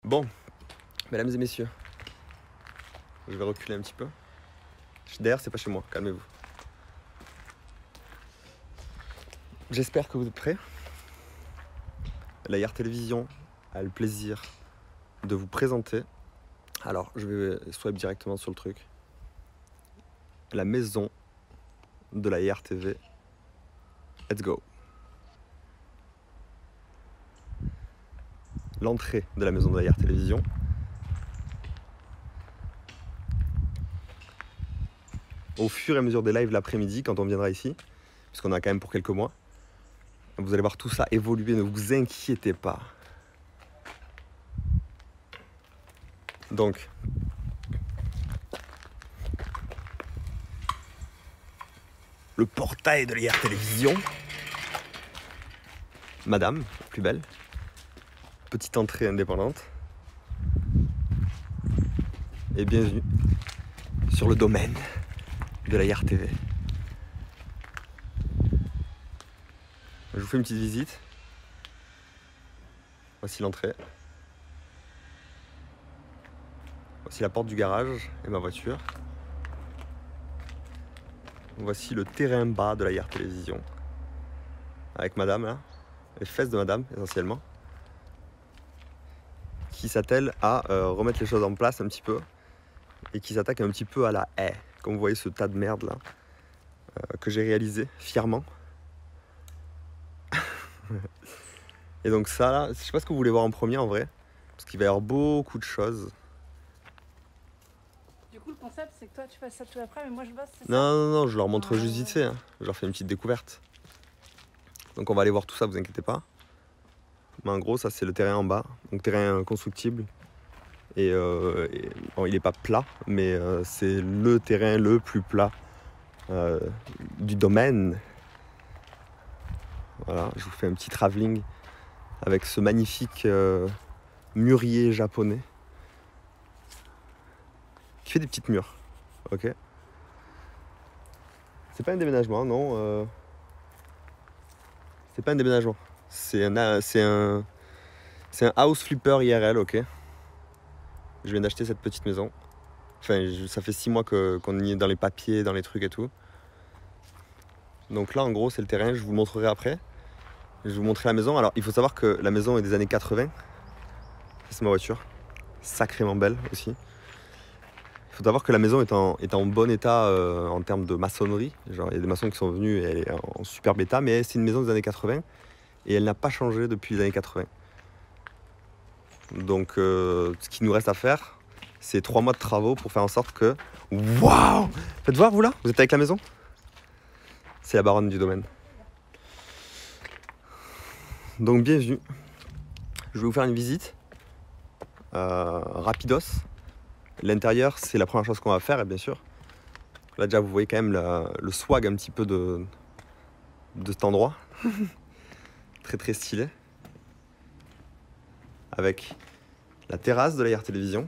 Bon, mesdames et messieurs, je vais reculer un petit peu. D'ailleurs, c'est pas chez moi, calmez-vous. J'espère que vous êtes prêts. La YAR Télévision a le plaisir de vous présenter. Alors, je vais swipe directement sur le truc. La maison de la YAR TV. Let's go. L'entrée de la maison de la YAR Télévision. Au fur et à mesure des lives l'après-midi, quand on viendra ici, puisqu'on a quand même pour quelques mois, vous allez voir tout ça évoluer, ne vous inquiétez pas. Donc, le portail de la YAR Télévision. Madame, la plus belle. Petite entrée indépendante. Et bienvenue sur le domaine de la YAR TV. Je vous fais une petite visite. Voici l'entrée. Voici la porte du garage et ma voiture. Voici le terrain bas de la YAR Télévision. Avec madame là, les fesses de madame essentiellement. Qui s'attelle à remettre les choses en place un petit peu. Et qui s'attaque un petit peu à la haie. Comme vous voyez ce tas de merde là. Que j'ai réalisé fièrement. Et donc ça là, je sais pas ce que vous voulez voir en premier en vrai. Parce qu'il va y avoir beaucoup de choses. Du coup, le concept, c'est que toi, tu fasses ça tout après, mais moi, je bosse, c'est ça? Non, je leur montre juste vite fait. Hein. Je leur fais une petite découverte. Donc on va aller voir tout ça, vous inquiétez pas. Mais en gros, ça c'est le terrain en bas. Donc terrain constructible. Et bon, il n'est pas plat, mais c'est le terrain le plus plat du domaine. Voilà, je vous fais un petit travelling avec ce magnifique mûrier japonais qui fait des petites murs. Ok. C'est pas un déménagement, non. C'est pas un déménagement. C'est un house flipper IRL, ok. Je viens d'acheter cette petite maison. Enfin, ça fait 6 mois qu'on y est dans les papiers, dans les trucs et tout. Donc là, en gros, c'est le terrain. Je vous le montrerai après. Je vais vous montrer la maison. Alors, il faut savoir que la maison est des années 80. C'est ma voiture. Sacrément belle aussi. Il faut savoir que la maison est en bon état en termes de maçonnerie. Genre, il y a des maçons qui sont venus et elle est en superbe état. Mais c'est une maison des années 80. Et elle n'a pas changé depuis les années 80. Donc, ce qu'il nous reste à faire, c'est 3 mois de travaux pour faire en sorte que... Waouh! Faites voir, vous là? Vous êtes avec la maison? C'est la baronne du domaine. Donc, bienvenue. Je vais vous faire une visite. Rapidos. L'intérieur, c'est la première chose qu'on va faire, et bien sûr. Là, déjà, vous voyez quand même le swag un petit peu de cet endroit. Très, très stylé. Avec la terrasse de la YAR Télévision.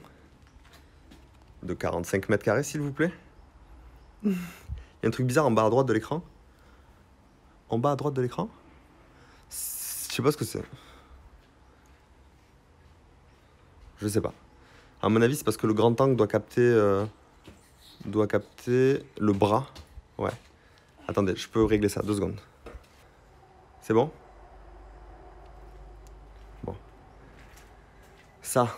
De 45 mètres carrés, s'il vous plaît. Il y a un truc bizarre en bas à droite de l'écran. En bas à droite de l'écran. Je sais pas ce que c'est. Je sais pas. À mon avis, c'est parce que le grand angle doit capter le bras. Ouais. Attendez, je peux régler ça, 2 secondes. C'est bon? Bon. Ça,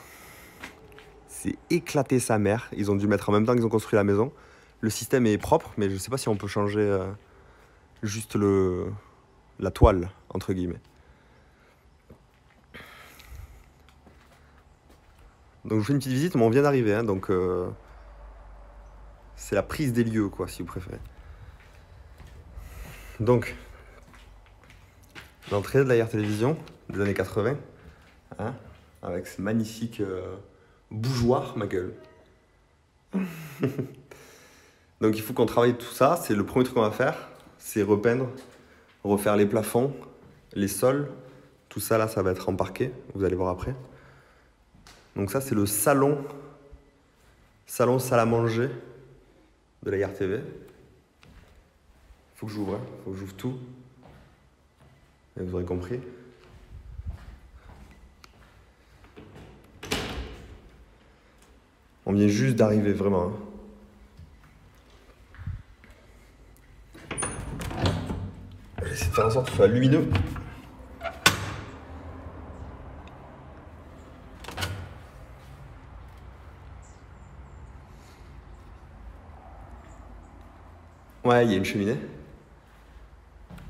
c'est éclaté sa mère. Ils ont dû mettre en même temps qu'ils ont construit la maison. Le système est propre, mais je sais pas si on peut changer juste la toile, entre guillemets. Donc je vous fais une petite visite, mais on vient d'arriver, hein, donc c'est la prise des lieux, quoi, si vous préférez. Donc, l'entrée de la YAR Télévision des années 80, hein, avec ce magnifique bougeoir, ma gueule. Donc il faut qu'on travaille tout ça, c'est le premier truc qu'on va faire, c'est repeindre, refaire les plafonds, les sols, tout ça là, ça va être en parquet, vous allez voir après. Donc ça c'est le salon salle à manger de la YAR TV. Faut que j'ouvre, hein. Faut que j'ouvre tout. Et vous aurez compris. On vient juste d'arriver, vraiment. Hein. Je vais essayer de faire en sorte que ce soit lumineux. Ouais, il y a une cheminée.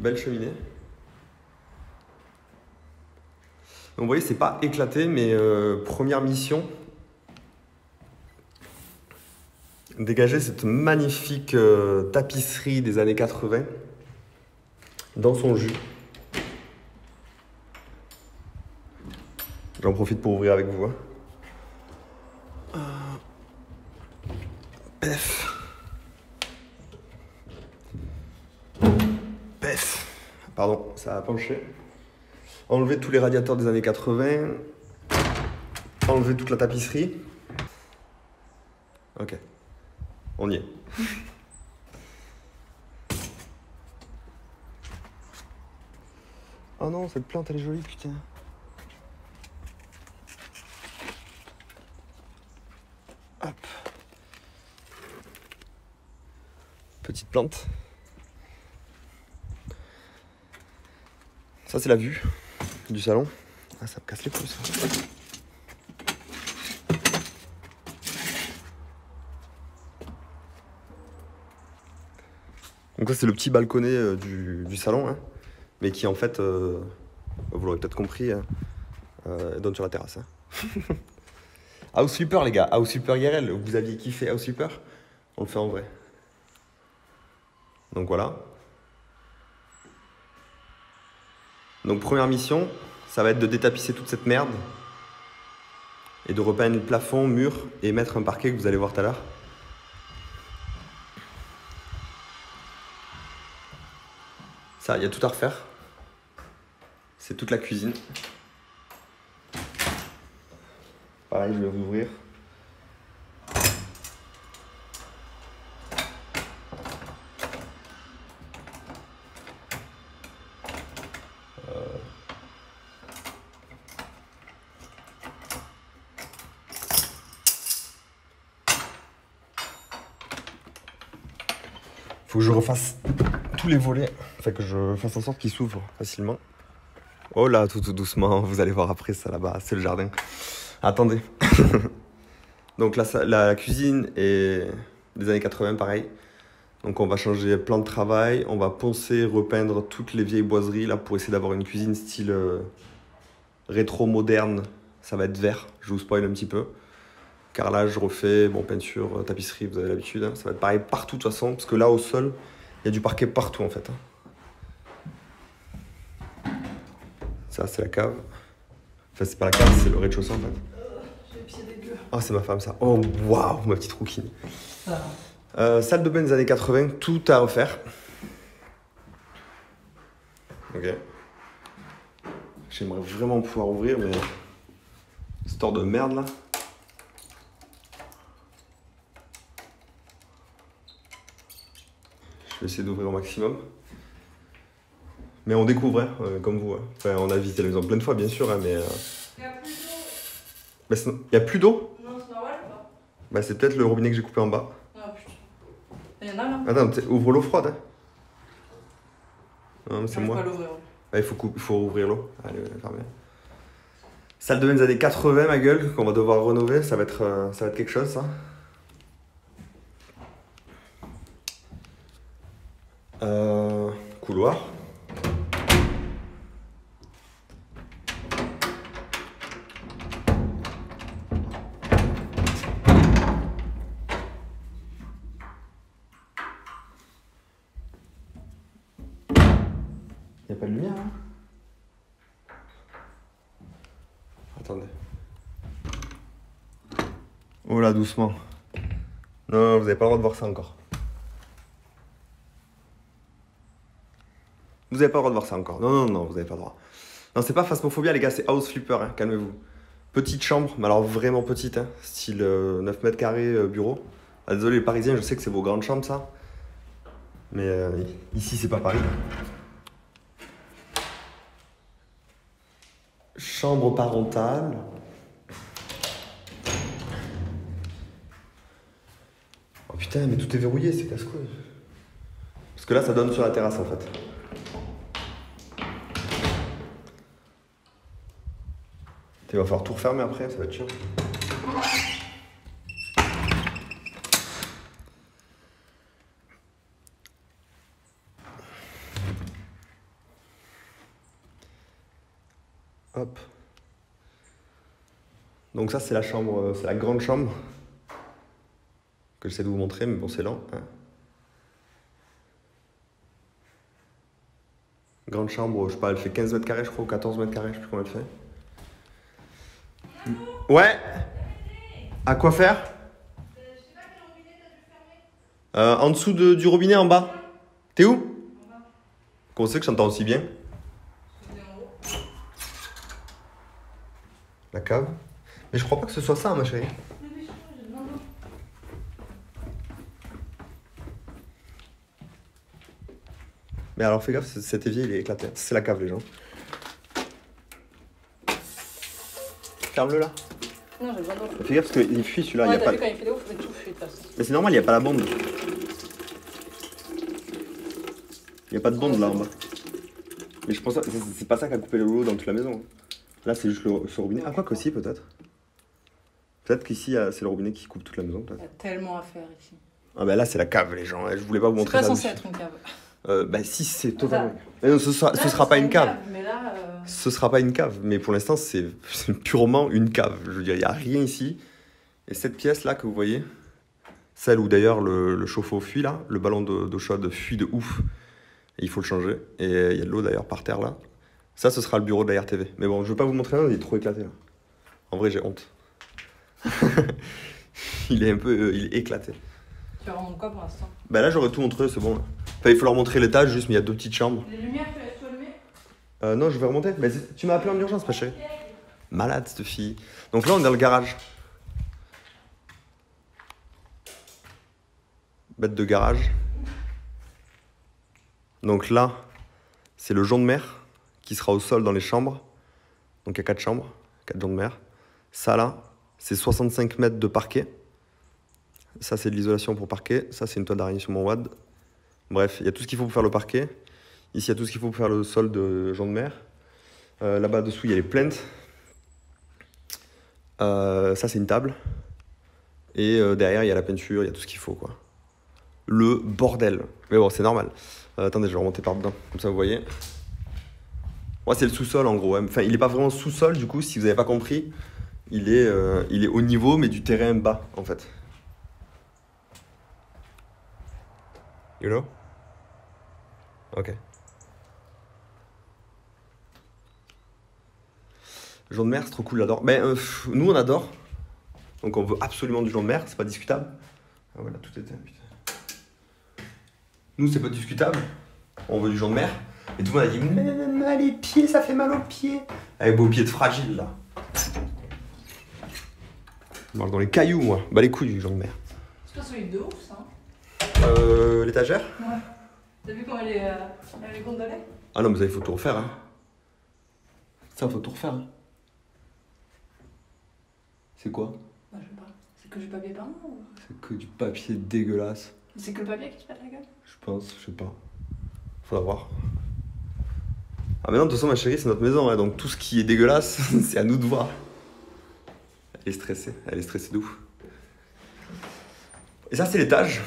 Belle cheminée. Donc vous voyez, c'est pas éclaté, mais première mission. Dégager cette magnifique tapisserie des années 80 dans son jus. J'en profite pour ouvrir avec vous. Hein. Pef. Pef. Pardon, ça a penché. Enlever tous les radiateurs des années 80. Enlever toute la tapisserie. Ok. On y est. Oh non, cette plante elle est jolie, putain. Hop. Petite plante. Ça c'est la vue du salon. Ah, ça me casse les pouces. Donc ça c'est le petit balconnet du salon, hein, mais qui en fait, vous l'aurez peut-être compris, donne sur la terrasse. Hein. House Flipper les gars, House Flipper IRL, vous aviez kiffé House Flipper? On le fait en vrai. Donc voilà. Donc première mission, ça va être de détapisser toute cette merde et de repeindre le plafond, mur et mettre un parquet que vous allez voir tout à l'heure. Ça, il y a tout à refaire. C'est toute la cuisine. Pareil, je vais vous ouvrir. Faut que je refasse tous les volets, enfin que je fasse en sorte qu'ils s'ouvrent facilement. Oh là, tout doucement, vous allez voir après ça là-bas, c'est le jardin. Attendez. Donc là, la cuisine est des années 80, pareil. Donc on va changer plan de travail, on va poncer, repeindre toutes les vieilles boiseries là pour essayer d'avoir une cuisine style rétro-moderne. Ça va être vert, je vous spoil un petit peu. Carrelage, refait, bon, peinture, tapisserie, vous avez l'habitude. Hein. Ça va être pareil partout de toute façon, parce que là, au sol, il y a du parquet partout en fait. Hein. Ça, c'est la cave. Enfin, c'est pas la cave, c'est le rez-de-chaussée en fait. J'ai les pieds dégueux. Oh, c'est ma femme ça. Oh, waouh, ma petite rouquine. Salle de bain des années 80, tout à refaire. Ok. J'aimerais vraiment pouvoir ouvrir, mais cette hors de merde là. Je vais essayer d'ouvrir au maximum. Mais on découvre, hein, comme vous. Hein. Enfin, on a visité la maison plein de fois, bien sûr, hein, mais... Il n'y a plus d'eau. Bah, il n'y a plus d'eau? Non, c'est normal ou pas? Bah, c'est peut-être le robinet que j'ai coupé en bas. Ah putain. Il y en a là. Attends, ouvre l'eau froide. Hein. Non, mais c'est moi. Pas l'ouvrir. Bah, il faut ouvrir l'eau. Allez, fermez. Salle de bain des années 80, ma gueule, qu'on va devoir rénover. Ça va être quelque chose, ça. Couloir. Il n'y a pas de lumière, hein? Attendez. Oh là, doucement. Non, vous n'avez pas le droit de voir ça encore. Vous n'avez pas le droit de voir ça encore. Non, vous n'avez pas le droit. Non, c'est pas Phasmophobia, les gars, c'est House Flipper, hein, calmez-vous. Petite chambre, mais alors vraiment petite, hein, style 9 mètres carrés bureau. Ah, désolé les Parisiens, je sais que c'est vos grandes chambres, ça. Mais ici, c'est pas Paris. Chambre parentale. Putain, mais tout est verrouillé, c'est casse-couille. Parce que là, ça donne sur la terrasse en fait. Il va falloir tout refermer après, ça va être chiant. Hop. Donc ça c'est la chambre, c'est la grande chambre que j'essaie de vous montrer, mais bon c'est lent. Hein. Grande chambre, je sais pas, elle fait 15 mètres carrés je crois, ou 14 mètres carrés, je sais plus combien elle fait. Ouais. À quoi faire? En dessous du robinet en bas. T'es où? Comment c'est que j'entends aussi bien? La cave. Mais je crois pas que ce soit ça, ma chérie. Mais alors fais gaffe, cet évier il est éclaté. C'est la cave, les gens. Ferme-le là. Non, j'ai besoin d'eau. Fais gaffe parce qu'il fuit celui-là. Ouais, Y a t'as pas... vu quand il fait l'eau, faut que tout fuit de toute façon. Mais c'est normal, il n'y a pas la bande. Il n'y a pas de bande là en bas. Mais je pense que c'est pas ça qui a coupé l'eau dans toute la maison. Là c'est juste ce robinet. Ah quoi qu'aussi peut-être. Peut-être qu'ici c'est le robinet qui coupe toute la maison peut-être. Il y a tellement à faire ici. Ah bah là c'est la cave les gens, je voulais pas vous C'est montrer pas ça. censé être une cave. Bah si c'est totalement. Mais non, ce sera pas une cave. Mais là, Ce sera pas une cave, mais pour l'instant c'est purement une cave. Je veux dire, il n'y a rien ici. Et cette pièce là que vous voyez, celle où d'ailleurs le chauffe-eau fuit là, le ballon d'eau chaude fuit de ouf. Et il faut le changer. Et il y a de l'eau d'ailleurs par terre là. Ça ce sera le bureau de la RTV. Mais bon, je veux pas vous montrer là, il est trop éclaté là. En vrai j'ai honte. il est éclaté. tu vas remonter quoi pour l'instant? Bah là j'aurais tout montré, c'est bon là. Enfin il faut leur montrer l'étage juste, mais il y a 2 petites chambres. Les lumières, tu laisses tout allumer? Non, je vais remonter. Mais tu m'as appelé en urgence, ma chérie. Malade, cette fille. Donc là, on est dans le garage. Bête de garage. Donc là, c'est le jonc de mer qui sera au sol dans les chambres. Donc il y a 4 chambres, 4 joncs de mer. Ça là, c'est 65 mètres de parquet. Ça, c'est de l'isolation pour parquet. Ça, c'est une toile d'araignée sur mon WAD. Bref, il y a tout ce qu'il faut pour faire le parquet. Ici, il y a tout ce qu'il faut pour faire le sol de jonc de mer. Là-bas dessous, il y a les plinthes. Ça, c'est une table. Et derrière, il y a la peinture, il y a tout ce qu'il faut, quoi. Le bordel. Mais bon, c'est normal. Attendez, je vais remonter par dedans, comme ça vous voyez. Moi, c'est le sous-sol en gros. Hein. Enfin, il n'est pas vraiment sous-sol, du coup, si vous n'avez pas compris. Il est au niveau, mais du terrain bas, en fait. You know? Ok. Jonc de mer, c'est trop cool, j'adore. Mais nous, on adore. Donc, on veut absolument du jonc de mer, c'est pas discutable. Ah voilà, tout était. Putain. Nous, c'est pas discutable. On veut du jonc de mer. Et tout le monde a dit, mais les pieds, ça fait mal aux pieds. Avec vos pieds de fragile, là. Je marche dans les cailloux, moi. Bah, les couilles du jonc de mer. C'est pas celui de ouf, ça. L'étagère? Ouais. T'as vu comment elle est gondolée? Ah non, mais ça, il faut tout refaire, hein. Ça, il faut tout refaire. Hein. C'est quoi? Bah, je sais pas. C'est que du papier peint ou... C'est que du papier dégueulasse. C'est que le papier qui te pète la gueule? Je pense, je sais pas. Faudra voir. Ah mais non, de toute façon, ma chérie, c'est notre maison, hein, donc tout ce qui est dégueulasse, c'est à nous de voir. Elle est stressée de ouf. Et ça, c'est l'étage.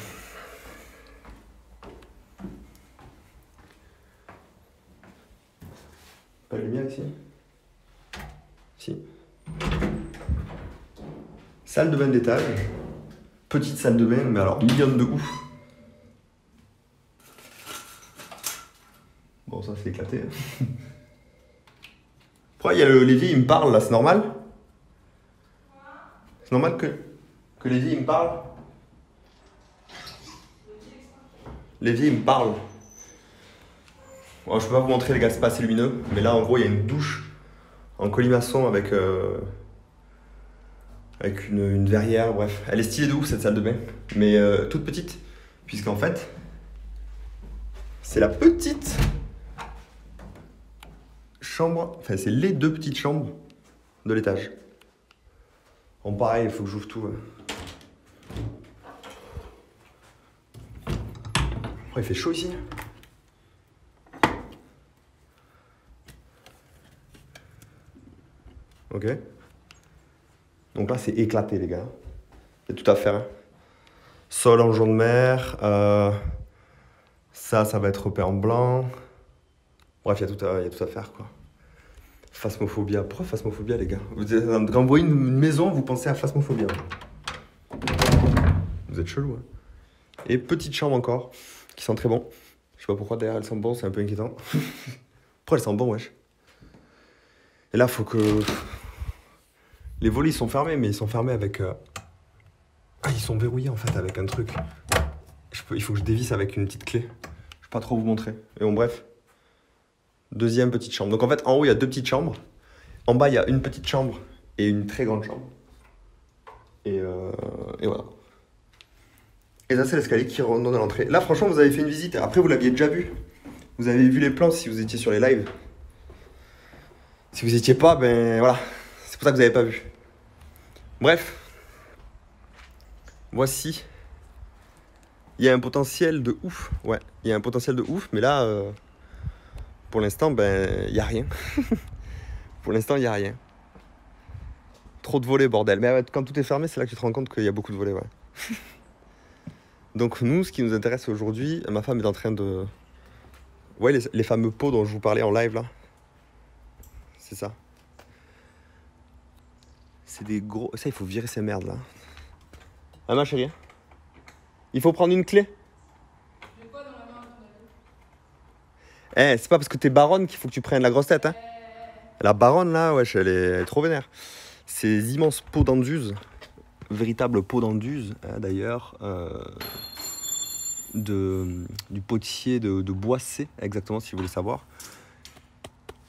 Pas de lumière ici? Si. Salle de bain d'étage. Petite salle de bain, mais alors mignonne de ouf. Bon, ça c'est éclaté. Pourquoi il y a l'évier, il me parle là, c'est normal? C'est normal que l'évier il me parle? L'évier il me parle. Bon, je peux pas vous montrer les gars, c'est pas assez lumineux, mais là en gros il y a une douche en colimaçon avec une verrière, bref. Elle est stylée de ouf cette salle de bain, mais toute petite, puisqu'en fait, c'est la petite chambre, enfin c'est les 2 petites chambres de l'étage. Bon pareil, il faut que j'ouvre tout. Oh, il fait chaud ici. Ok. Donc là, c'est éclaté, les gars. Il y a tout à faire. Hein. Sol en jaune mer. Ça va être repeint en blanc. Bref, il y a tout à faire, quoi. Phasmophobia. Pourquoi Phasmophobia, les gars? Quand vous voyez une maison, vous pensez à Phasmophobia. Vous êtes chelou, hein. Et petite chambre encore, qui sent très bon. Je sais pas pourquoi, derrière, elle sent bon, c'est un peu inquiétant. Pourquoi elle sent bon, wesh? Et là, faut que... Les volets, ils sont fermés, mais ils sont fermés avec... Ah, ils sont verrouillés, en fait, avec un truc. Il faut que je dévisse avec une petite clé. Je vais pas trop vous montrer. Mais bon, bref. Deuxième petite chambre. Donc, en fait, en haut, il y a deux petites chambres. En bas, il y a une petite chambre et une très grande chambre. Et voilà. Et ça, c'est l'escalier qui redonne à l'entrée. Là, franchement, vous avez fait une visite. Après, vous l'aviez déjà vu. Vous avez vu les plans si vous étiez sur les lives. Si vous étiez pas, ben voilà. C'est pour ça que vous n'avez pas vu. Bref. Voici. Il y a un potentiel de ouf. Ouais, il y a un potentiel de ouf. Mais là, pour l'instant, ben, il n'y a rien. Pour l'instant, il n'y a rien. Trop de volets, bordel. Mais quand tout est fermé, c'est là que tu te rends compte qu'il y a beaucoup de volets, ouais. Donc nous, ce qui nous intéresse aujourd'hui, ma femme est en train de... Ouais, les fameux pots dont je vous parlais en live, là. C'est ça. C'est des gros... Ça, il faut virer ces merdes, là. Ah, ma chérie, il faut prendre une clé. J'ai quoi dans la main? Eh, c'est pas parce que t'es baronne qu'il faut que tu prennes la grosse tête, hein. La baronne, là, wesh, elle est trop vénère. Ces immenses pots d'Anduse, véritables pots d'Anduse, hein, d'ailleurs, du potier de Boissé, exactement, si vous voulez savoir,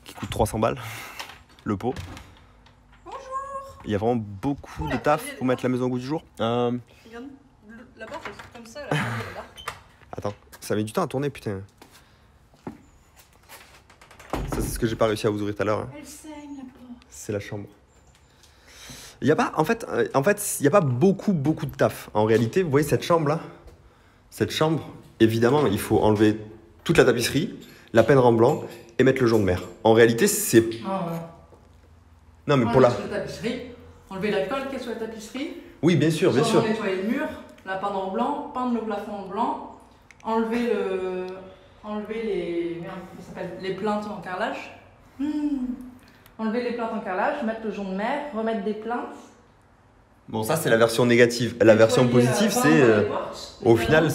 qui coûte 300 balles, le pot. Bonjour. Il y a vraiment beaucoup de taf pour mettre la maison au goût du jour. Regarde, là-bas, c'est comme ça, là. Attends, ça met du temps à tourner, putain. Ça, c'est ce que j'ai pas réussi à vous ouvrir tout à l'heure. Hein. Elle saigne, la porte. C'est la chambre. Il y a pas, en fait, il y a pas beaucoup de taf. En réalité, vous voyez cette chambre-là? Cette chambre, évidemment, il faut enlever toute la tapisserie, la peindre en blanc et mettre le jaune mer. En réalité, c'est... Ah ouais. Non, mais pour la... La tapisserie, enlever la colle qui est sur la tapisserie. Oui, bien sûr, bien sûr. Nettoyer le mur, la peindre en blanc, peindre le plafond en blanc, enlever les plaintes en carrelage. Enlever les plaintes en carrelage, mettre le jaune mer, remettre des plaintes. Bon, ça, c'est la version négative. La version positive, c'est... Au final,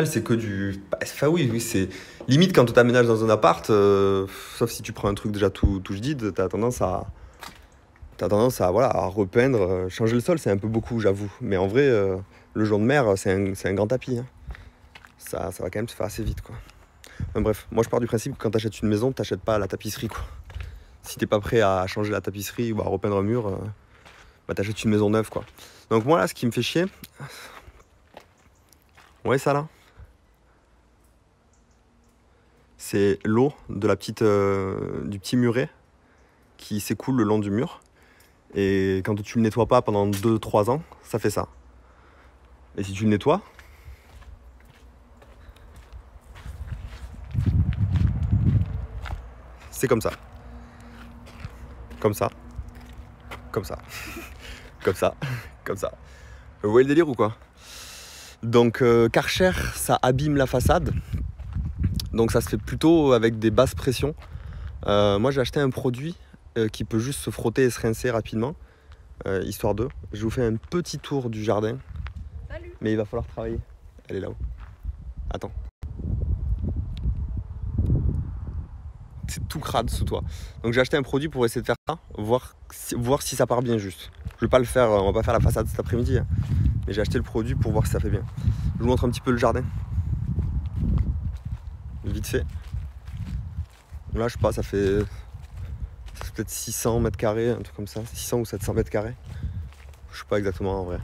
c'est que du... Enfin, oui, c'est... Limite, quand tu t'aménages dans un appart, sauf si tu prends un truc déjà tout jadide, t'as tendance à voilà, à repeindre. Changer le sol, c'est un peu beaucoup, j'avoue. Mais en vrai, le jaune mer, c'est un grand tapis. Hein. Ça va quand même se faire assez vite, quoi. Enfin, bref, moi, je pars du principe que quand t'achètes une maison, t'achètes pas la tapisserie, quoi. Si t'es pas prêt à changer la tapisserie ou à repeindre un mur... bah t'achètes une maison neuve, quoi. Donc moi là, ce qui me fait chier, ouais, ça là, c'est l'eau de la petite du petit muret qui s'écoule le long du mur, et quand tu le nettoies pas pendant 2-3 ans, ça fait ça. Et si tu le nettoies, c'est comme ça, comme ça, comme ça. Comme ça, comme ça. Vous voyez le délire ou quoi? Donc Karcher, ça abîme la façade. Donc ça se fait plutôt avec des basses pressions. Moi j'ai acheté un produit qui peut juste se frotter et se rincer rapidement. Histoire de. Je vous fais un petit tour du jardin. Salut. Mais il va falloir travailler. Elle est là-haut. Attends. C'est tout crade sous toi. Donc j'ai acheté un produit pour essayer de faire ça, voir si ça part bien juste. Je vais pas le faire, on va pas faire la façade cet après-midi, hein. Mais j'ai acheté le produit pour voir si ça fait bien. Je vous montre un petit peu le jardin. Vite fait. Là je sais pas, ça fait peut-être 600 mètres carrés, un truc comme ça, 600 ou 700 mètres carrés. Je sais pas exactement en vrai.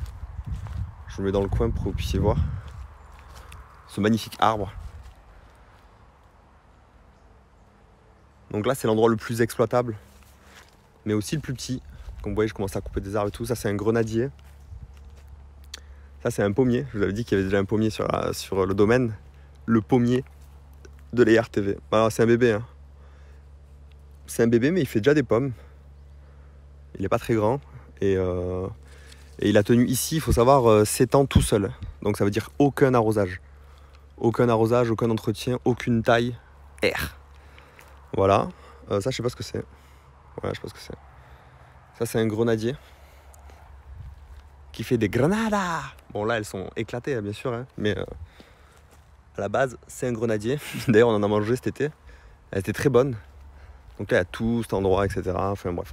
Je vous mets dans le coin pour que vous puissiez voir ce magnifique arbre. Donc là, c'est l'endroit le plus exploitable, mais aussi le plus petit. Comme vous voyez, je commence à couper des arbres et tout. Ça, c'est un grenadier. Ça, c'est un pommier. Je vous avais dit qu'il y avait déjà un pommier sur le domaine. le pommier de l'ERTV. Alors c'est un bébé, hein. C'est un bébé, mais il fait déjà des pommes. Il n'est pas très grand. Et il a tenu ici, il faut savoir, 7 ans tout seul. Donc ça veut dire aucun arrosage. Aucun arrosage, aucun entretien, aucune taille. R. Voilà. Ça, je sais pas ce que c'est. Voilà, je sais pas ce que c'est. Ça, c'est un grenadier qui fait des granadas. Bon, là, elles sont éclatées, bien sûr, hein, mais à la base, c'est un grenadier. D'ailleurs, on en a mangé cet été. Elle était très bonne. Donc là, il y a tout cet endroit, etc. Enfin bref,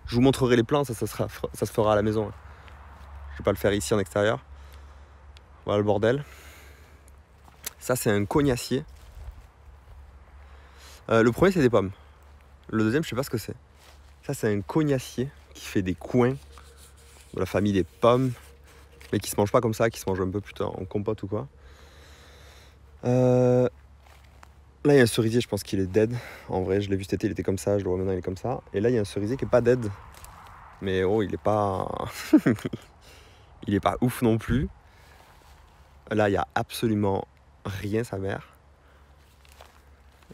je vous montrerai les plans, ça se fera à la maison. Je vais pas le faire ici en extérieur. Voilà le bordel. Ça, c'est un cognacier. Le premier, c'est des pommes. Le deuxième, je sais pas ce que c'est. Ça, c'est un cognacier qui fait des coins de la famille des pommes, mais qui se mange pas comme ça, qui se mange un peu plus tard en compote ou quoi. Là, il y a un cerisier, je pense qu'il est dead. En vrai, je l'ai vu cet été, il était comme ça, je le vois maintenant, il est comme ça. Et là, il y a un cerisier qui est pas dead. Mais oh, il est pas... il est pas ouf non plus. Là, il y a absolument rien, sa mère.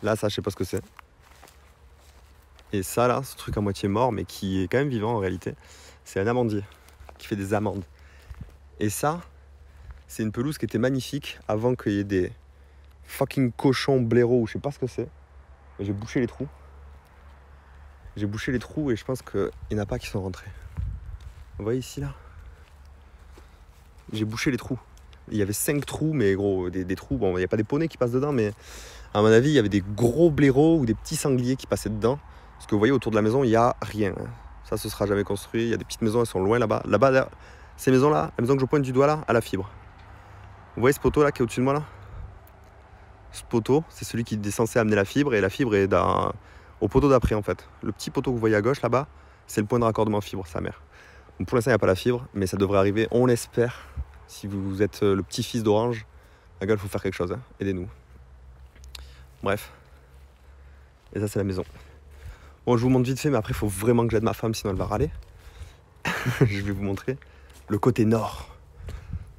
Là, ça, je sais pas ce que c'est. Et ça, là, ce truc à moitié mort, mais qui est quand même vivant en réalité, c'est un amandier qui fait des amandes. Et ça, c'est une pelouse qui était magnifique avant qu'il y ait des fucking cochons blaireaux ou je sais pas ce que c'est. J'ai bouché les trous. J'ai bouché les trous et je pense qu'il n'y en a pas qui sont rentrés. Vous voyez ici, là? J'ai bouché les trous. Il y avait 5 trous, mais gros, des trous. Bon, il n'y a pas des poneys qui passent dedans, mais à mon avis, il y avait des gros blaireaux ou des petits sangliers qui passaient dedans. Parce que vous voyez, autour de la maison, il n'y a rien. Ça, ce sera jamais construit. Il y a des petites maisons, elles sont loin là-bas. Là-bas, ces maisons-là, la maison que je pointe du doigt là, à la fibre. Vous voyez ce poteau là qui est au-dessus de moi là? Ce poteau, c'est celui qui est censé amener la fibre, et la fibre est au poteau d'après en fait. Le petit poteau que vous voyez à gauche là-bas, c'est le point de raccordement fibre, sa mère. Donc, pour l'instant, il n'y a pas la fibre, mais ça devrait arriver, on l'espère. Si vous êtes le petit-fils d'Orange, la gueule, il faut faire quelque chose, hein. Aidez-nous. Bref. Et ça, c'est la maison. Bon, je vous montre vite fait, mais après, il faut vraiment que j'aide ma femme, sinon elle va râler. Je vais vous montrer le côté nord.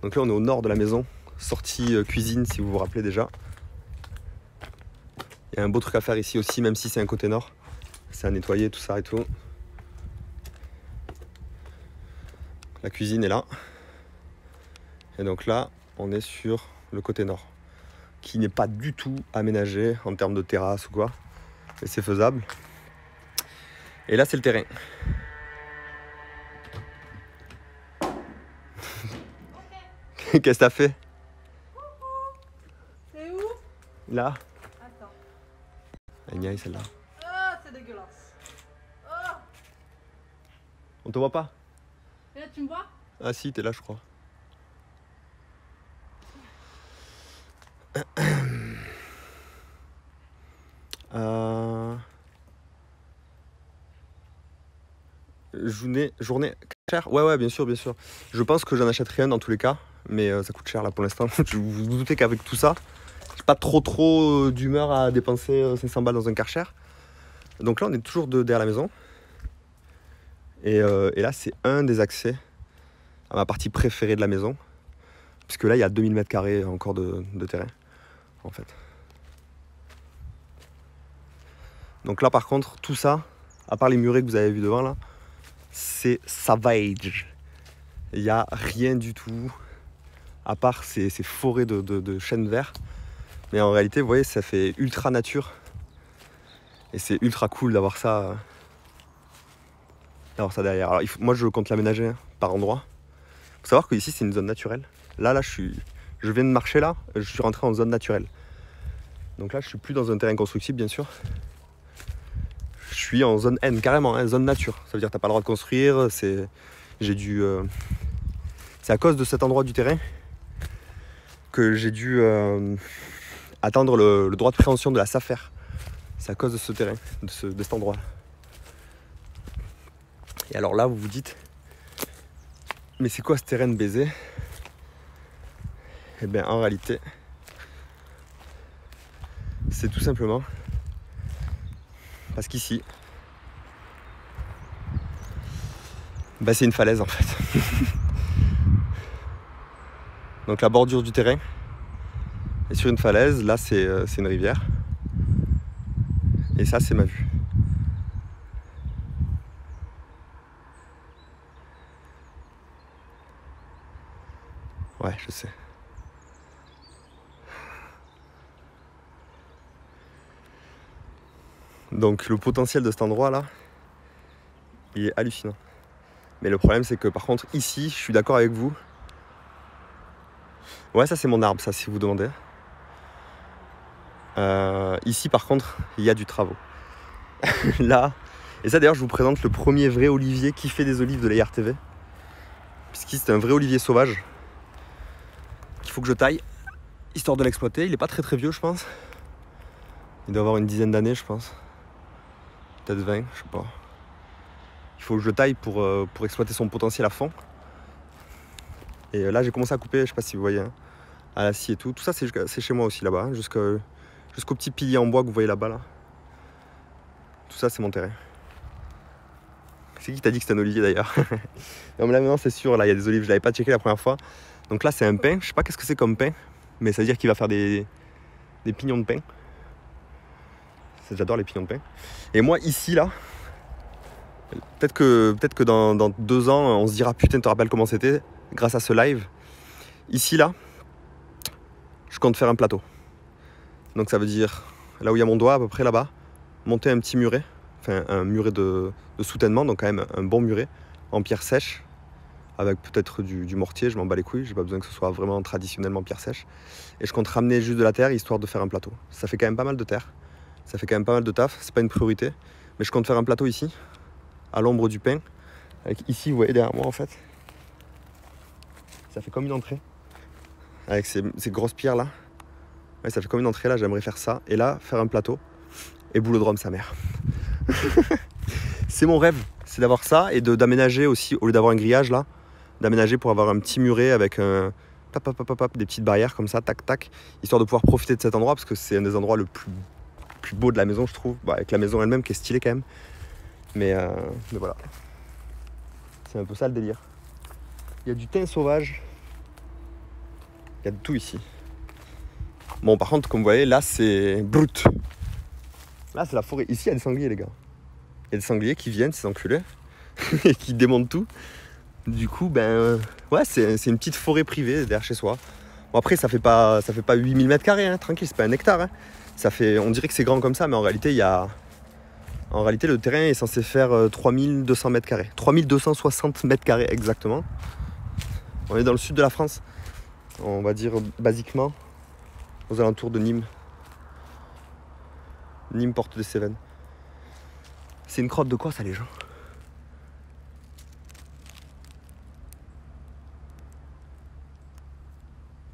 Donc là, on est au nord de la maison, sortie cuisine, si vous vous rappelez déjà. Il y a un beau truc à faire ici aussi, même si c'est un côté nord. C'est à nettoyer, tout ça et tout. La cuisine est là. Et donc là, on est sur le côté nord, qui n'est pas du tout aménagé en termes de terrasse ou quoi. Mais c'est faisable. Et là, c'est le terrain. Qu'est-ce que t'as fait? C'est où? Là. Attends. Agnès, celle-là. Ah, c'est dégueulasse. Oh. On te voit pas? Et là, tu me vois? Ah si, t'es là, je crois. Journée cher? Ouais, bien sûr. Je pense que j'en achèterai un dans tous les cas, mais ça coûte cher là pour l'instant. Vous vous doutez qu'avec tout ça, j'ai pas trop d'humeur à dépenser 500 balles dans un Karcher. Donc là, on est toujours derrière la maison. Et là, c'est un des accès à ma partie préférée de la maison. Puisque là, il y a 2000 m² encore de terrain, en fait. Donc là, par contre, tout ça, à part les murets que vous avez vus devant là, c'est savage. Il n'y a rien du tout, à part ces forêts de chênes verts. Mais en réalité, vous voyez, ça fait ultra nature. Et c'est ultra cool d'avoir ça derrière. Alors, moi, je compte l'aménager par endroit. Il faut savoir qu'ici, c'est une zone naturelle. Là, je viens de marcher là, je suis rentré en zone naturelle. Donc là, je suis plus dans un terrain constructible, bien sûr. Je suis en zone N, carrément, hein, zone nature. Ça veut dire que t'as pas le droit de construire. C'est à cause de cet endroit du terrain que j'ai dû attendre le droit de préemption de la SAFER. C'est à cause de ce terrain, de cet endroit. Et alors là, vous vous dites, mais c'est quoi ce terrain de baiser? Eh bien, en réalité, c'est tout simplement parce qu'ici, c'est une falaise en fait. Donc la bordure du terrain, Et sur une falaise, là c'est une rivière. Et ça c'est ma vue. Ouais, je sais. Donc le potentiel de cet endroit là, il est hallucinant. Mais le problème c'est que par contre ici, je suis d'accord avec vous. Ouais, ça c'est mon arbre, ça, si vous demandez. Ici par contre, il y a du travaux. Là, et ça d'ailleurs je vous présente le premier vrai olivier qui fait des olives de l'IRTV. Puisqu'ici c'est un vrai olivier sauvage qu'il faut que je taille, histoire de l'exploiter. Il est pas très très vieux je pense. Il doit avoir une dizaine d'années je pense. Peut-être 20, je sais pas. Il faut que je le taille pour exploiter son potentiel à fond. Et là j'ai commencé à couper, je sais pas si vous voyez, hein, à la scie et tout. Tout ça c'est chez moi aussi là-bas, hein, jusqu'au petit pilier en bois que vous voyez là-bas là. Tout ça c'est mon terrain. C'est qui t'a dit que c'était un olivier d'ailleurs? Non mais là maintenant c'est sûr, là il y a des olives, je l'avais pas checké la première fois. Donc là c'est un pin, je sais pas qu'est-ce que c'est comme pin, mais ça veut dire qu'il va faire des pignons de pin. J'adore les pignons de pin. Et moi ici là, peut-être que dans 2 ans on se dira putain, tu te rappelles comment c'était grâce à ce live. Ici là, je compte faire un plateau. Donc ça veut dire là où il y a mon doigt à peu près là-bas, monter un petit muret, enfin un muret de soutènement, donc quand même un bon muret en pierre sèche, avec peut-être du mortier, je m'en bats les couilles, j'ai pas besoin que ce soit vraiment traditionnellement pierre sèche. Et je compte ramener juste de la terre histoire de faire un plateau. Ça fait quand même pas mal de terre, ça fait quand même pas mal de taf, c'est pas une priorité, mais je compte faire un plateau ici, à l'ombre du pin, avec ici vous voyez derrière moi en fait, ça fait comme une entrée, avec ces grosses pierres là. Ouais, ça fait comme une entrée là, j'aimerais faire ça, et là faire un plateau, et boulodrome sa mère. C'est mon rêve, c'est d'avoir ça, et d'aménager aussi, au lieu d'avoir un grillage là, d'aménager pour avoir un petit muret avec des petites barrières comme ça, tac tac, histoire de pouvoir profiter de cet endroit, parce que c'est un des endroits le plus beau de la maison je trouve, avec la maison elle-même qui est stylée quand même, mais voilà, c'est un peu ça le délire. Il y a du thym sauvage, il y a de tout ici. Bon par contre comme vous voyez là c'est brut, là c'est la forêt, ici il y a des sangliers les gars, il y a des sangliers qui viennent, ces enculés, et qui démontent tout. Du coup ben ouais c'est une petite forêt privée derrière chez soi. Bon après ça fait pas 8000 mètres carrés hein, tranquille, c'est pas un hectare hein. Ça fait, on dirait que c'est grand comme ça, mais en réalité le terrain est censé faire 3200 mètres carrés, 3260 mètres carrés exactement. On est dans le sud de la France, on va dire basiquement aux alentours de Nîmes, porte des Cévennes. C'est une crotte de quoi ça les gens?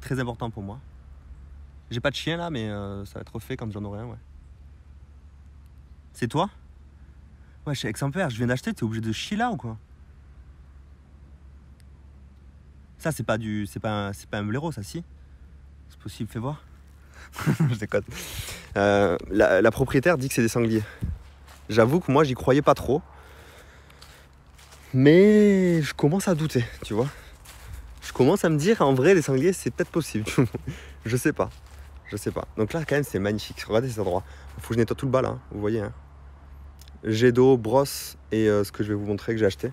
Très important pour moi. J'ai pas de chien là, mais ça va être fait quand j'en aurai un, ouais. C'est toi? Ouais, chez Aix-en-Père, je viens d'acheter, t'es obligé de chier là ou quoi? Ça c'est pas un blaireau ça, si? C'est possible, fais voir. Je déconne. La propriétaire dit que c'est des sangliers. J'avoue que moi j'y croyais pas trop. Mais je commence à douter, tu vois. Je commence à me dire, en vrai, les sangliers, c'est peut-être possible. Je sais pas. Donc là, quand même, c'est magnifique. Regardez cet endroit. Il faut que je nettoie tout le bas, là. Hein. Vous voyez, hein. Jet d'eau, brosse et ce que je vais vous montrer que j'ai acheté.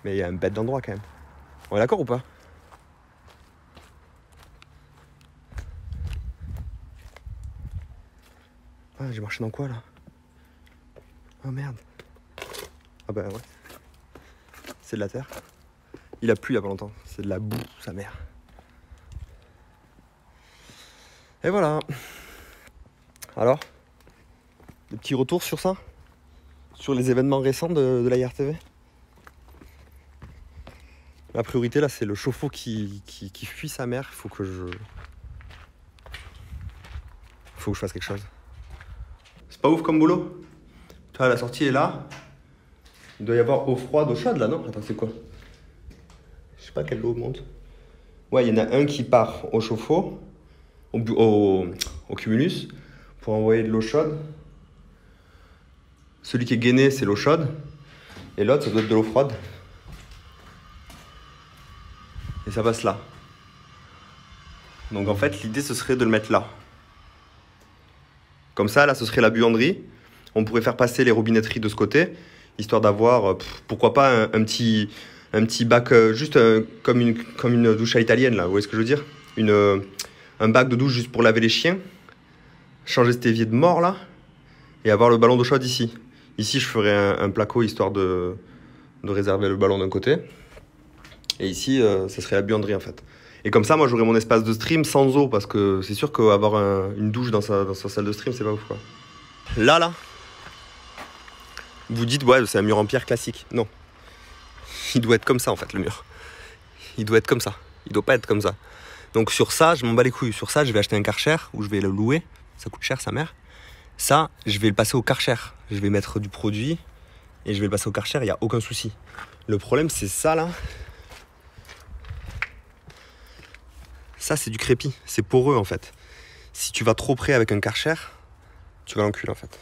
Mais il y a un bête d'endroit, quand même. On est d'accord ou pas? Ah, j'ai marché dans quoi, là? Oh, merde. Ah bah, ouais. C'est de la terre. Il a plu il y a pas longtemps. C'est de la boue, sa mère. Et voilà. Alors, des petits retours sur ça? Sur les événements récents de la IRTV? La priorité là c'est le chauffe-eau qui fuit sa mère. Il faut que je fasse quelque chose. C'est pas ouf comme boulot? Toi la sortie est là. Il doit y avoir eau froide, eau chaude là, non? Attends, c'est quoi? Je sais pas quelle eau monte. Ouais, il y en a un qui part au chauffe-eau, au cumulus, pour envoyer de l'eau chaude. Celui qui est gainé, c'est l'eau chaude. Et l'autre, ça doit être de l'eau froide. Et ça passe là. Donc en fait, l'idée, ce serait de le mettre là. Comme ça, là, ce serait la buanderie. On pourrait faire passer les robinetteries de ce côté, histoire d'avoir, pourquoi pas, un petit bac, juste comme une douche à l'italienne, là. Vous voyez ce que je veux dire? Un bac de douche juste pour laver les chiens. Changer cet évier de mort, là. Et avoir le ballon d'eau chaude ici. Ici, je ferais un placo, histoire de réserver le ballon d'un côté. Et ici, ça serait la buanderie, en fait. Et comme ça, moi, j'aurais mon espace de stream sans eau, parce que c'est sûr qu'avoir une douche dans sa salle de stream, c'est pas ouf, quoi. Là, vous dites, ouais, c'est un mur en pierre classique. Non. Il doit être comme ça, en fait, le mur. Il doit être comme ça. Il doit pas être comme ça. Donc sur ça, je m'en bats les couilles. Sur ça, je vais acheter un Karcher, ou je vais le louer. Ça coûte cher, sa mère. Ça, je vais le passer au Karcher. Je vais mettre du produit, et je vais le passer au Karcher, il n'y a aucun souci. Le problème, c'est ça, là. Ça, c'est du crépi. C'est poreux, en fait. Si tu vas trop près avec un Karcher, tu vas l'enculer, en fait.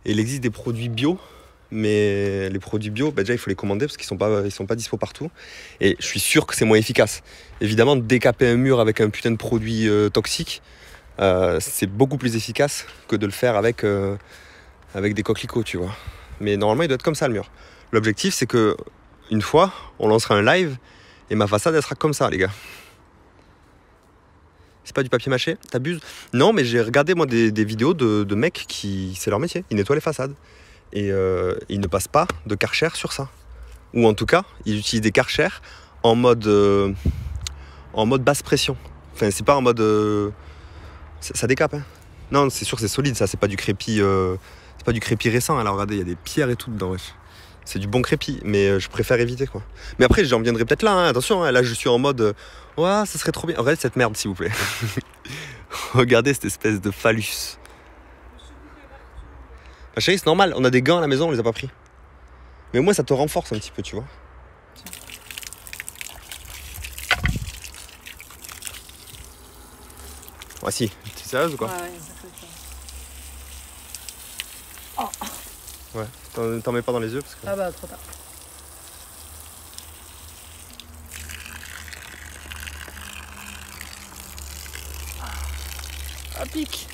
Et il existe des produits bio, mais les produits bio, bah déjà, il faut les commander parce qu'ils sont pas dispo partout. Et je suis sûr que c'est moins efficace. Évidemment, décaper un mur avec un putain de produit toxique, c'est beaucoup plus efficace que de le faire avec des coquelicots, tu vois. Mais normalement, il doit être comme ça, le mur. L'objectif, c'est que une fois, on lancera un live et ma façade, elle sera comme ça, les gars. C'est pas du papier mâché? T'abuses? Non, mais j'ai regardé, moi, des vidéos de mecs qui... C'est leur métier. Ils nettoient les façades. Et ils ne passent pas de Karcher sur ça. Ou en tout cas, ils utilisent des Karcher en mode basse pression. Enfin, c'est pas en mode... Ça décape, hein. Non, c'est sûr, c'est solide, ça. C'est pas du crépi... c'est pas du crépi récent. Alors, regardez, il y a des pierres et tout dedans, wesh. C'est du bon crépi, mais je préfère éviter, quoi. Mais après, j'en viendrai peut-être là, hein. Attention, hein. Là, je suis en mode... Ouais, ça serait trop bien. Regardez cette merde, s'il vous plaît. Regardez cette espèce de phallus. Ma chérie, c'est normal, on a des gants à la maison, on les a pas pris. Mais au moins, ça te renforce un petit peu, tu vois. Ah si, t'es sérieuse ou quoi? Ouais, ça fait ça. Oh. Ouais, t'en mets pas dans les yeux parce que... Ah bah, trop tard. Ah, pique.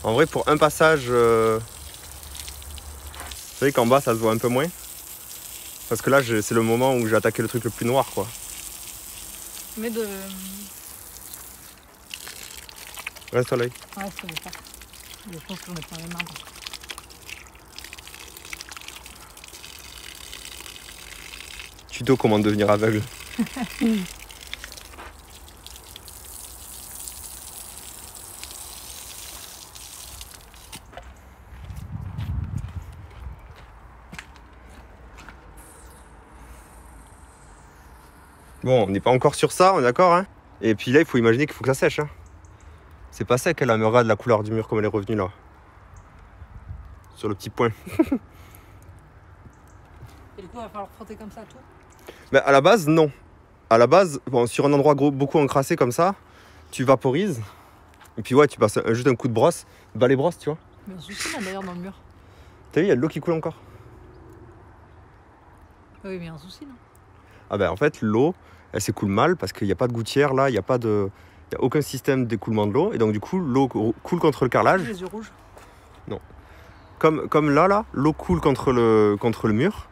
En vrai, pour un passage... Vous savez qu'en bas, ça se voit un peu moins. Parce que là, c'est le moment où j'ai attaqué le truc le plus noir, quoi. Mais de... Reste à l'œil. Ouais, je connais pas. Je pense que j'en ai pas les mains. Tuto comment devenir aveugle. Bon, on n'est pas encore sur ça, on est d'accord, hein? Et puis là, il faut imaginer qu'il faut que ça sèche, hein. C'est pas sec, là, mais regarde la couleur du mur comme elle est revenue, là. Sur le petit point. Et du coup, il va falloir frotter comme ça tout? Mais à la base, non. À la base, bon, sur un endroit beaucoup encrassé comme ça, tu vaporises. Et puis ouais, tu passes juste un coup de brosse, balai brosse, tu vois. Mais un souci là d'ailleurs dans le mur. T'as vu, il y a de l'eau qui coule encore. Oui, mais un souci là. Ah ben en fait, l'eau, elle s'écoule mal parce qu'il n'y a pas de gouttière là, il n'y a aucun système d'écoulement de l'eau. Et donc du coup, l'eau coule contre le carrelage. Les yeux rouges. Non. Comme là, l'eau coule contre le mur.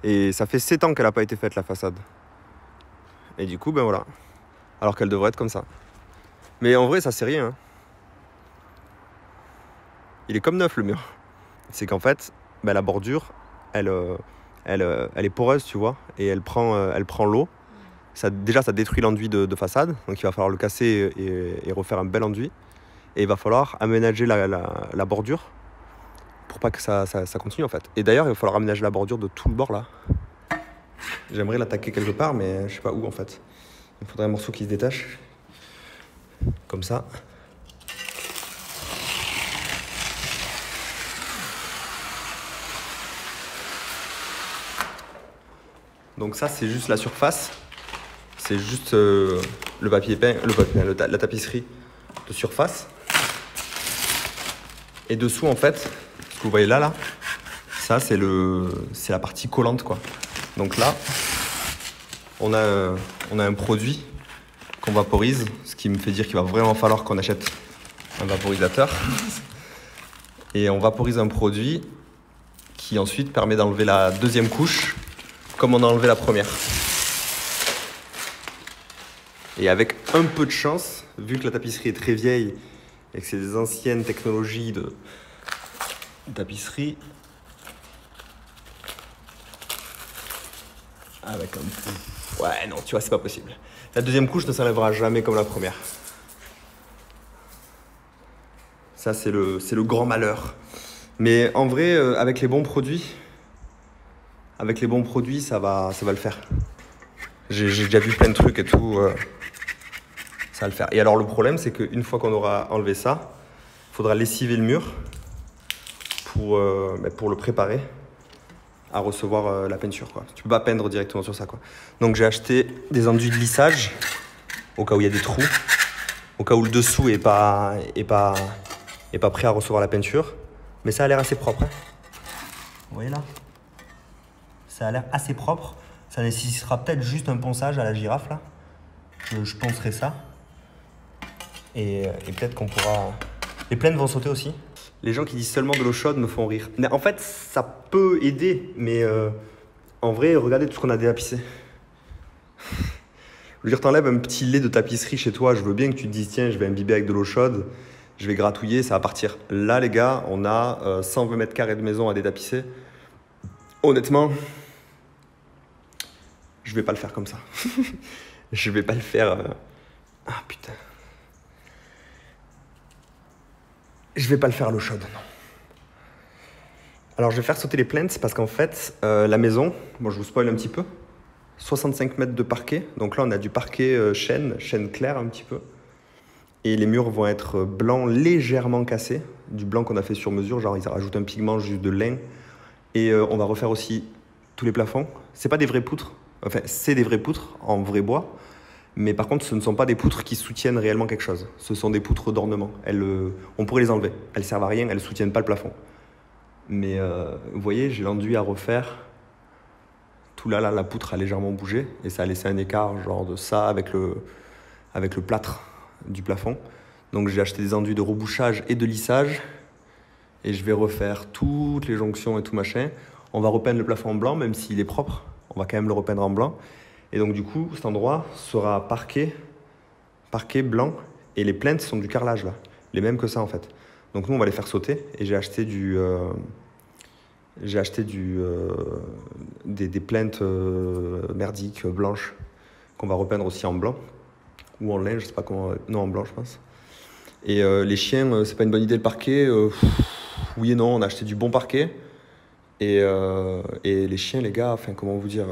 Et ça fait 7 ans qu'elle n'a pas été faite, la façade. Et du coup, ben voilà. Alors qu'elle devrait être comme ça. Mais en vrai, ça c'est rien, hein. Il est comme neuf, le mur. C'est qu'en fait, ben, la bordure, elle est poreuse, tu vois. Et elle prend l'eau. Déjà, ça détruit l'enduit de façade. Donc il va falloir le casser et refaire un bel enduit. Et il va falloir aménager la bordure pour pas que ça continue, en fait. Et d'ailleurs, il va falloir aménager la bordure de tout le bord, là. J'aimerais l'attaquer quelque part, mais je sais pas où, en fait. Il faudrait un morceau qui se détache. Comme ça. Donc ça, c'est juste la surface. C'est juste le papier peint, la tapisserie de surface. Et dessous, en fait, ce que vous voyez là, Ça, c'est la partie collante, quoi. Donc là, on a un produit qu'on vaporise, ce qui me fait dire qu'il va vraiment falloir qu'on achète un vaporisateur. Et on vaporise un produit qui ensuite permet d'enlever la deuxième couche comme on a enlevé la première. Et avec un peu de chance, vu que la tapisserie est très vieille et que c'est des anciennes technologies de tapisserie, avec un peu... Ouais, non, tu vois, c'est pas possible. La deuxième couche ne s'enlèvera jamais comme la première. Ça, c'est le grand malheur. Mais en vrai, avec les bons produits, ça va le faire. J'ai déjà vu plein de trucs et tout, ça va le faire. Et alors, le problème, c'est qu'une fois qu'on aura enlevé ça, il faudra lessiver le mur pour le préparer à recevoir la peinture, quoi. Tu peux pas peindre directement sur ça, quoi. Donc j'ai acheté des enduits de lissage au cas où il y a des trous, au cas où le dessous est pas prêt à recevoir la peinture. Mais ça a l'air assez propre, hein. Vous voyez là? Ça a l'air assez propre. Ça nécessitera peut-être juste un ponçage à la girafe là. Je poncerai ça. Et peut-être qu'on pourra... Les plaines vont sauter aussi. Les gens qui disent seulement de l'eau chaude me font rire. Mais en fait, ça peut aider, mais en vrai, regardez tout ce qu'on a délapissé. Je veux dire, t'enlèves un petit lait de tapisserie chez toi, je veux bien que tu te dises, tiens, je vais imbiber avec de l'eau chaude, je vais gratouiller, ça va partir. Là, les gars, on a 120 mètres carrés de maison à détapisser. Honnêtement, je vais pas le faire comme ça. Je vais pas le faire... Ah, putain. Je vais pas le faire à l'eau chaude, non. Alors, je vais faire sauter les plaintes parce qu'en fait, la maison, bon, je vous spoil un petit peu, 65 mètres de parquet. Donc là, on a du parquet chêne clair un petit peu. Et les murs vont être blancs légèrement cassés, du blanc qu'on a fait sur mesure, genre ils rajoutent un pigment juste de lin. Et on va refaire aussi tous les plafonds. C'est pas des vraies poutres, enfin c'est des vraies poutres en vrai bois, mais par contre ce ne sont pas des poutres qui soutiennent réellement quelque chose. Ce sont des poutres d'ornement. On pourrait les enlever, elles servent à rien, elles soutiennent pas le plafond. Mais vous voyez, j'ai l'enduit à refaire. Tout là, la poutre a légèrement bougé et ça a laissé un écart genre de ça avec le plâtre du plafond. Donc j'ai acheté des enduits de rebouchage et de lissage et je vais refaire toutes les jonctions et tout machin. On va repeindre le plafond en blanc, même s'il est propre, on va quand même le repeindre en blanc. Et donc du coup, cet endroit sera parquet blanc et les plaintes sont du carrelage là, les mêmes que ça en fait. Donc nous on va les faire sauter et j'ai acheté des plaintes merdiques blanches qu'on va repeindre aussi en blanc ou en lin, je sais pas comment, non en blanc je pense. Et les chiens, c'est pas une bonne idée le parquet, oui et non, on a acheté du bon parquet et les chiens les gars, enfin comment vous dire,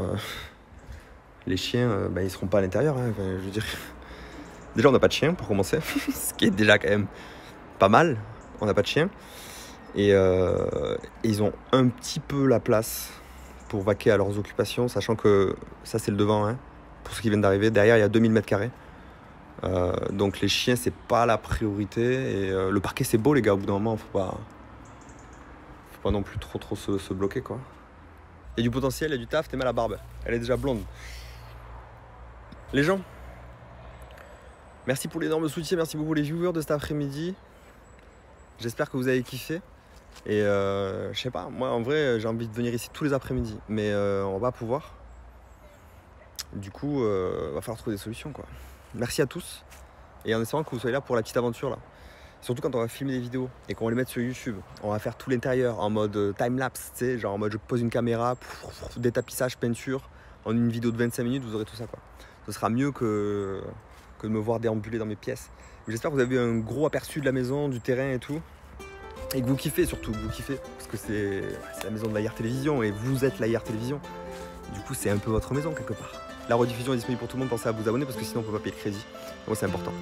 les chiens ils seront pas à l'intérieur, hein, enfin, je veux dire, déjà on n'a pas de chien pour commencer, ce qui est déjà quand même pas mal, on n'a pas de chien et ils ont un petit peu la place pour vaquer à leurs occupations, sachant que ça c'est le devant, hein, pour ceux qui viennent d'arriver, derrière il y a 2000 mètres carrés. Donc les chiens c'est pas la priorité et le parquet c'est beau les gars, au bout d'un moment faut pas non plus trop se bloquer quoi. Il y a du potentiel, il y a du taf, t'es mal à la barbe, elle est déjà blonde. Les gens, merci pour l'énorme soutien, merci beaucoup les viewers de cet après-midi. J'espère que vous avez kiffé et je sais pas, moi en vrai j'ai envie de venir ici tous les après-midi mais on va pas pouvoir. Du coup va falloir trouver des solutions quoi. Merci à tous et en espérant que vous soyez là pour la petite aventure là. Surtout quand on va filmer des vidéos et qu'on va les mettre sur YouTube, on va faire tout l'intérieur en mode time-lapse, tu sais, genre en mode je pose une caméra, détapissage, peinture, en une vidéo de 25 minutes, vous aurez tout ça quoi. Ce sera mieux que de me voir déambuler dans mes pièces. J'espère que vous avez eu un gros aperçu de la maison, du terrain et tout. Et que vous kiffez surtout, parce que c'est la maison de la IR Télévision et vous êtes la IR Télévision. Du coup c'est un peu votre maison quelque part. La rediffusion est disponible pour tout le monde, pensez à vous abonner parce que sinon on peut pas payer le crédit. Moi c'est important.